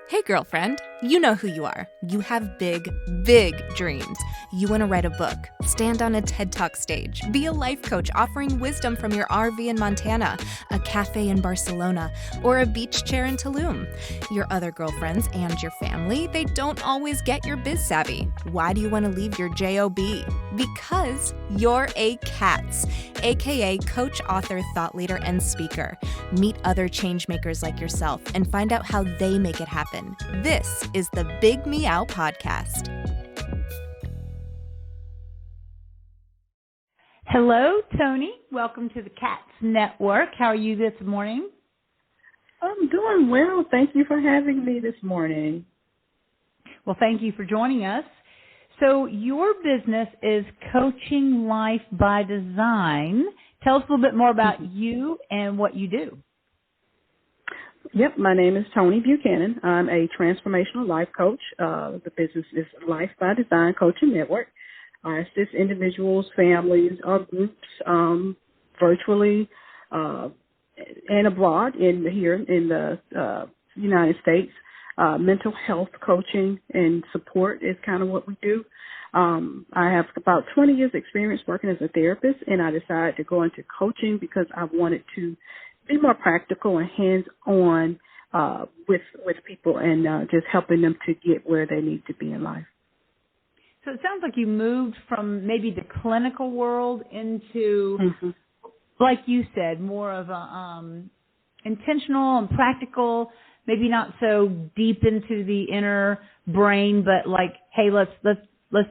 Hey, girlfriend, you know who you are. You have big, big dreams. You want to write a book, stand on a TED Talk stage, be a life coach offering wisdom from your RV in Montana, a cafe in Barcelona, or a beach chair in Tulum. Your other girlfriends and your family, they don't always get your biz savvy. Why do you want to leave your JOB? Because you're a C.A.T.S, aka coach, author, thought leader, and speaker. Meet other change makers like yourself and find out how they make it happen. This is the Big Meow podcast. Hello, Toni. Welcome to the C.A.T.S Network. How are you this morning? I'm doing well. Thank you for having me this morning. Well, thank you for joining us. So your business is Coaching Life by Design. Tell us a little bit more about you and what you do. Yep, my name is Toni Buchanan. I'm a transformational life coach. The business is Life by Design Coaching Network. I assist individuals, families, or groups virtually and abroad here in the United States. Mental health coaching and support is kind of what we do. I have about 20 years experience working as a therapist, and I decided to go into coaching because I wanted to be more practical and hands-on with people and just helping them to get where they need to be in life. So it sounds like you moved from maybe the clinical world into, like you said, more of a intentional and practical, maybe not so deep into the inner brain, but like, hey, let's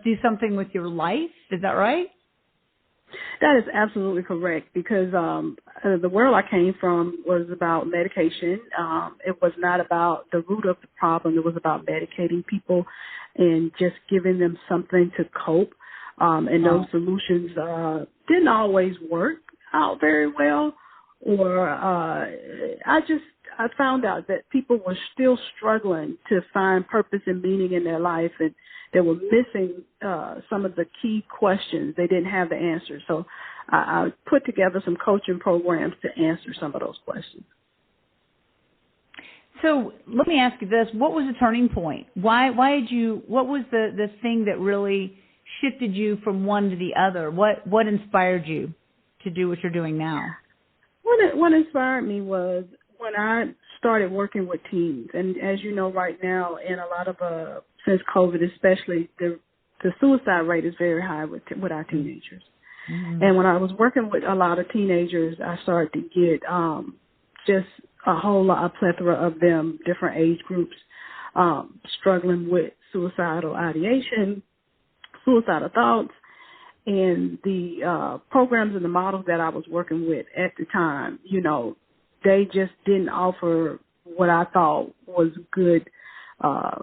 do something with your life. Is that right? That is absolutely correct because the world I came from was about medication. It was not about the root of the problem. It was about medicating people and just giving them something to cope. And those solutions didn't always work out very well. Or I found out that people were still struggling to find purpose and meaning in their life, and they were missing some of the key questions. They didn't have the answers. So I put together some coaching programs to answer some of those questions. So let me ask you this. What was the turning point? What was the thing that really shifted you from one to the other? What inspired you to do what you're doing now? What inspired me was when I started working with teens. And as you know, right now, in a lot of, since COVID especially, the suicide rate is very high with our teenagers. Mm-hmm. And when I was working with a lot of teenagers, I started to get just a plethora of them, different age groups, struggling with suicidal ideation, suicidal thoughts. And the programs and the models that I was working with at the time, they just didn't offer what I thought was good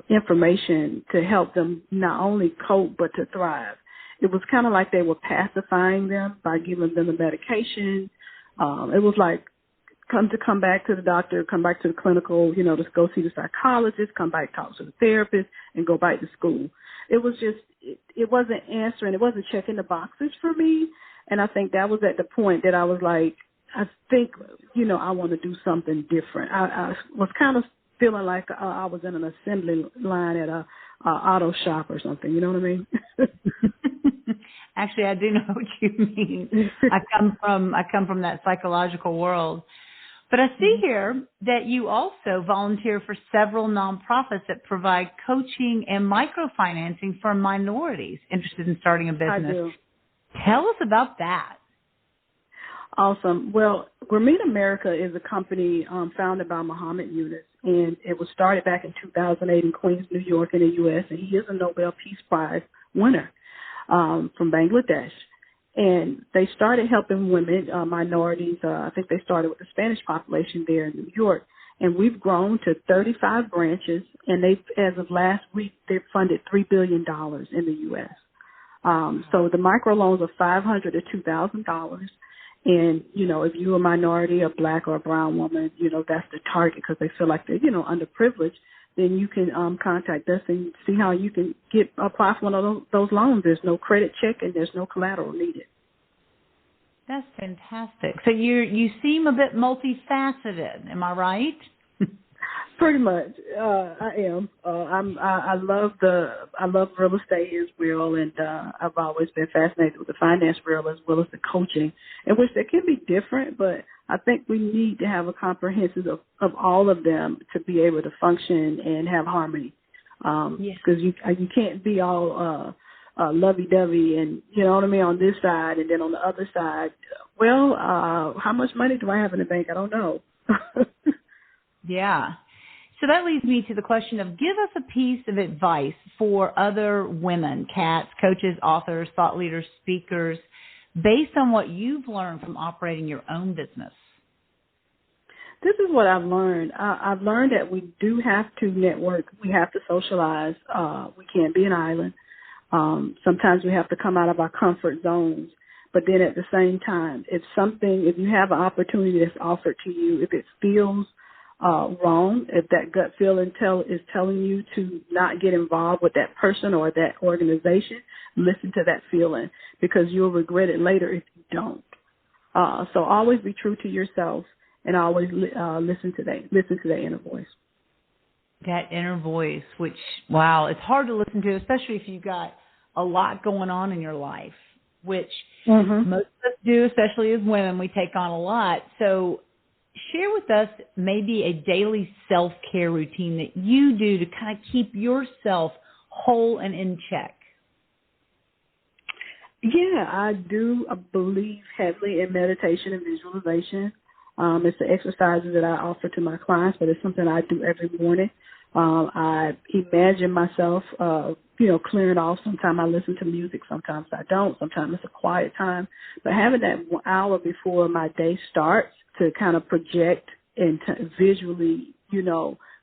information to help them not only cope but to thrive. It was kind of like they were pacifying them by giving them the medication. It was like come back to the doctor, come back to the clinical, just go see the psychologist, come back, talk to the therapist, and go back to school. It was just, it wasn't answering, it wasn't checking the boxes for me. And I think that was at the point that I was like, I think, I want to do something different. I was kind of feeling like I was in an assembly line at a auto shop or something. You know what I mean? Actually, I do know what you mean. I come from that psychological world. But I see here that you also volunteer for several nonprofits that provide coaching and microfinancing for minorities interested in starting a business. I do. Tell us about that. Awesome. Well, Meet America is a company founded by Muhammad Yunus, and it was started back in 2008 in Queens, New York, in the U.S., and he is a Nobel Peace Prize winner from Bangladesh. And they started helping women, minorities. I think they started with the Spanish population there in New York. And we've grown to 35 branches, and as of last week, they've funded $3 billion in the U.S. So the microloans are $500 to $2,000. And, if you're a minority, a black or a brown woman, that's the target because they feel like they're, underprivileged, then you can contact us and see how you can apply for one of those loans. There's no credit check and there's no collateral needed. That's fantastic. So you seem a bit multifaceted. Am I right? Pretty much. I am. I love real estate as well, and I've always been fascinated with the finance world as well as the coaching, in which they can be different, but I think we need to have a comprehensive of all of them to be able to function and have harmony. Because you can't be all lovey-dovey and, you know what I mean, on this side, and then on the other side, well, how much money do I have in the bank? I don't know. Yeah. So that leads me to the question of, give us a piece of advice for other women, C.A.T.s, coaches, authors, thought leaders, speakers, based on what you've learned from operating your own business. This is what I've learned. I've learned that we do have to network. We have to socialize. We can't be an island. Sometimes we have to come out of our comfort zones. But then at the same time, if you have an opportunity that's offered to you, if it feels wrong, if that gut feeling is telling you to not get involved with that person or that organization, listen to that feeling, because you'll regret it later if you don't. So always be true to yourself, and always listen to that inner voice. That inner voice, which, wow, it's hard to listen to, especially if you've got a lot going on in your life, which most of us do, especially as women. We take on a lot. So share with us maybe a daily self-care routine that you do to kind of keep yourself whole and in check. Yeah, I do believe heavily in meditation and visualization. It's the exercises that I offer to my clients, but it's something I do every morning. I imagine myself, clearing off. Sometimes I listen to music, sometimes I don't. Sometimes it's a quiet time. But having that 1 hour before my day starts to kind of project and to visually,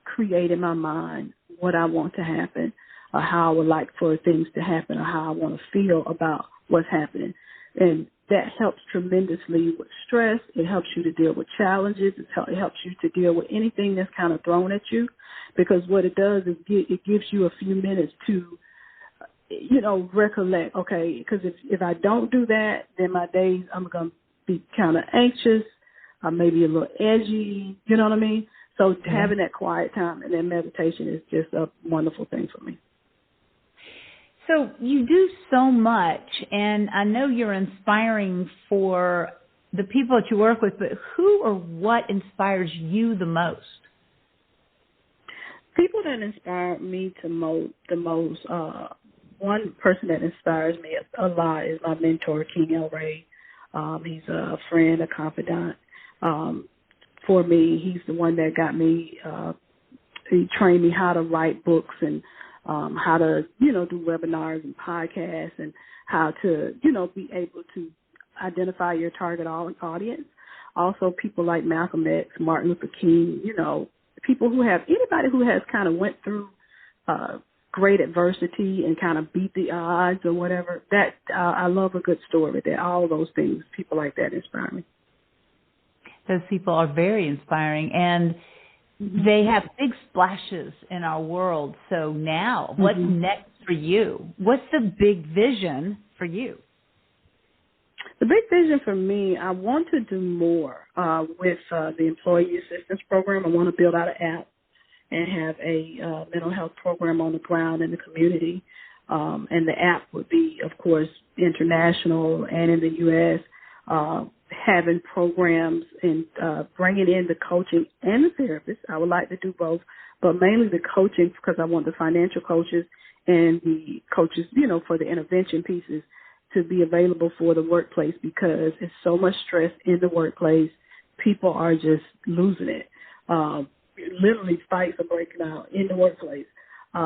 create in my mind what I want to happen, or how I would like for things to happen, or how I want to feel about what's happening. And that helps tremendously with stress. It helps you to deal with challenges. It helps you to deal with anything that's kind of thrown at you, because what it does is it gives you a few minutes to, recollect, okay, because if I don't do that, then my days, I'm going to be kind of anxious, maybe a little edgy, you know what I mean? So having that quiet time and that meditation is just a wonderful thing for me. So you do so much, and I know you're inspiring for the people that you work with, but who or what inspires you the most? People that inspire me the most, one person that inspires me a lot is my mentor, King Ray. He's a friend, a confidant. For me, he's the one that got me, he trained me how to write books and how to, do webinars and podcasts, and how to, be able to identify your target audience. Also, people like Malcolm X, Martin Luther King, anybody who has kind of went through great adversity and kind of beat the odds or whatever, that I love a good story. That all those things, people like that inspire me. Those people are very inspiring, and they have big splashes in our world. So now, what's next for you? What's the big vision for you? The big vision for me, I want to do more with the Employee Assistance Program. I want to build out an app and have a mental health program on the ground in the community. And the app would be, of course, international and in the U.S., having programs and bringing in the coaching and the therapists. I would like to do both, but mainly the coaching, because I want the financial coaches and the coaches, for the intervention pieces to be available for the workplace, because it's so much stress in the workplace. People are just losing it. Literally fights are breaking out in the workplace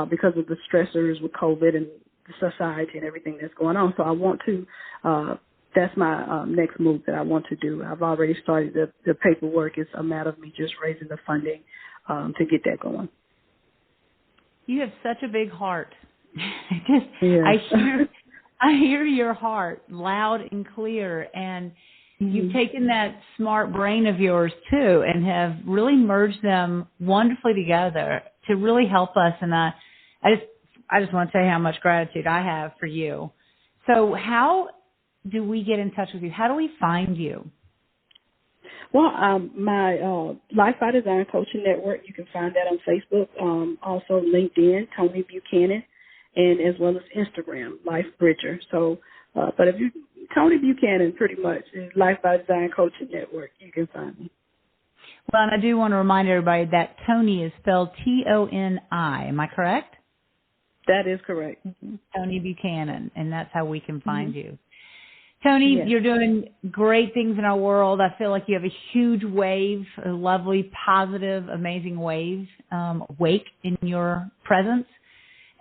because of the stressors with COVID and the society and everything that's going on. So I want to, that's my next move that I want to do. I've already started the paperwork. It's a matter of me just raising the funding to get that going. You have such a big heart. Yes. I hear your heart loud and clear, and you've taken that smart brain of yours too and have really merged them wonderfully together to really help us. And I just want to tell you how much gratitude I have for you. So how do we get in touch with you? How do we find you? Well, my Life by Design Coaching Network, you can find that on Facebook, also LinkedIn, Toni Buchanan, and as well as Instagram, Life Bridger. So, but if you, Toni Buchanan pretty much is Life by Design Coaching Network, you can find me. Well, and I do want to remind everybody that Toni is spelled Toni. Am I correct? That is correct. Toni Buchanan, and that's how we can find you. Toni, yes. You're doing great things in our world. I feel like you have a huge wave, a lovely, positive, amazing wave, wake in your presence.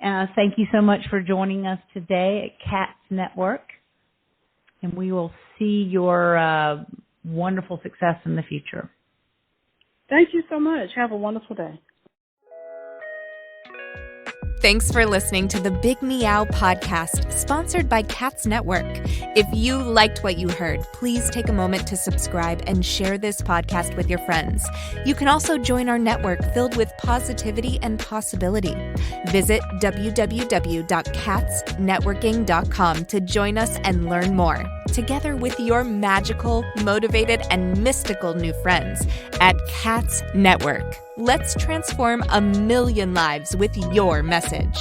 Thank you so much for joining us today at C.A.T.S Network. And we will see your wonderful success in the future. Thank you so much. Have a wonderful day. Thanks for listening to the Big Meow podcast, sponsored by C.A.T.S Network. If you liked what you heard, please take a moment to subscribe and share this podcast with your friends. You can also join our network filled with positivity and possibility. Visit www.catsnetworking.com to join us and learn more, together with your magical, motivated, and mystical new friends at C.A.T.S Network. Let's transform 1 million lives with your message.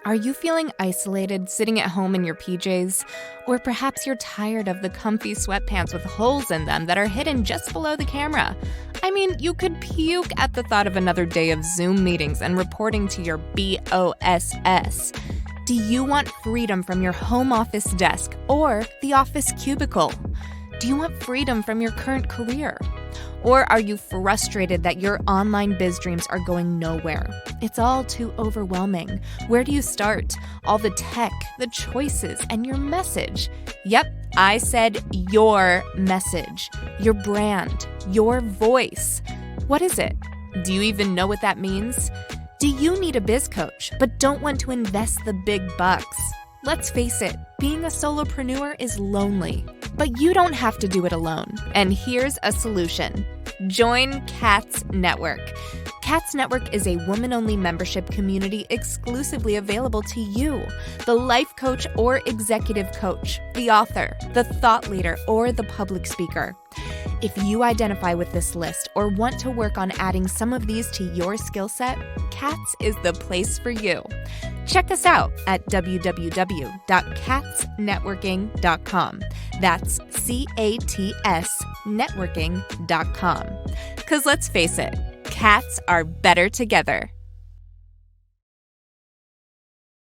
Are you feeling isolated, sitting at home in your PJs? Or perhaps you're tired of the comfy sweatpants with holes in them that are hidden just below the camera? I mean, you could puke at the thought of another day of Zoom meetings and reporting to your BOSS. Do you want freedom from your home office desk or the office cubicle? Do you want freedom from your current career? Or are you frustrated that your online biz dreams are going nowhere? It's all too overwhelming. Where do you start? All the tech, the choices, and your message. Yep, I said your message, your brand, your voice. What is it? Do you even know what that means? Do you need a biz coach but don't want to invest the big bucks? Let's face it, being a solopreneur is lonely, but you don't have to do it alone. And here's a solution. Join C.A.T.S Network. C.A.T.S Network is a woman-only membership community exclusively available to you, the life coach or executive coach, the author, the thought leader, or the public speaker. If you identify with this list or want to work on adding some of these to your skill set, C.A.T.S is the place for you. Check us out at www.catsnetworking.com. That's C.A.T.S networking.com. Because let's face it, cats are better together.